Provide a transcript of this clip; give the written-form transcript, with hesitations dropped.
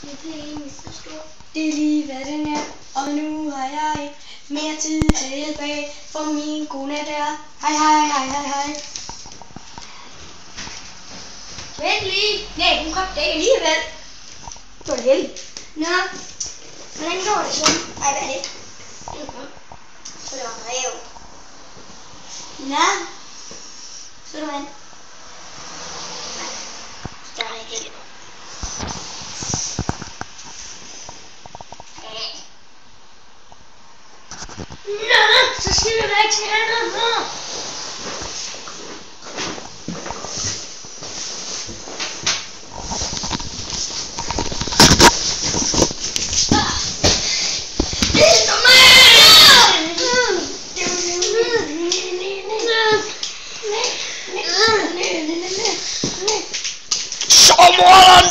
Det er lige hvad den er, og nu har jeg ikke mere tid tilbage for min kone der. Hej hej hej hej hej. Vent lige. Nej, hun kom ikke alligevel. Det var heldig. Nå, hvordan går det så? Ej, hvad er det? Så det var en rev. Nå, så du vand. Nej, der er ikke helt. Nå, så skal vi være til andet her. Someone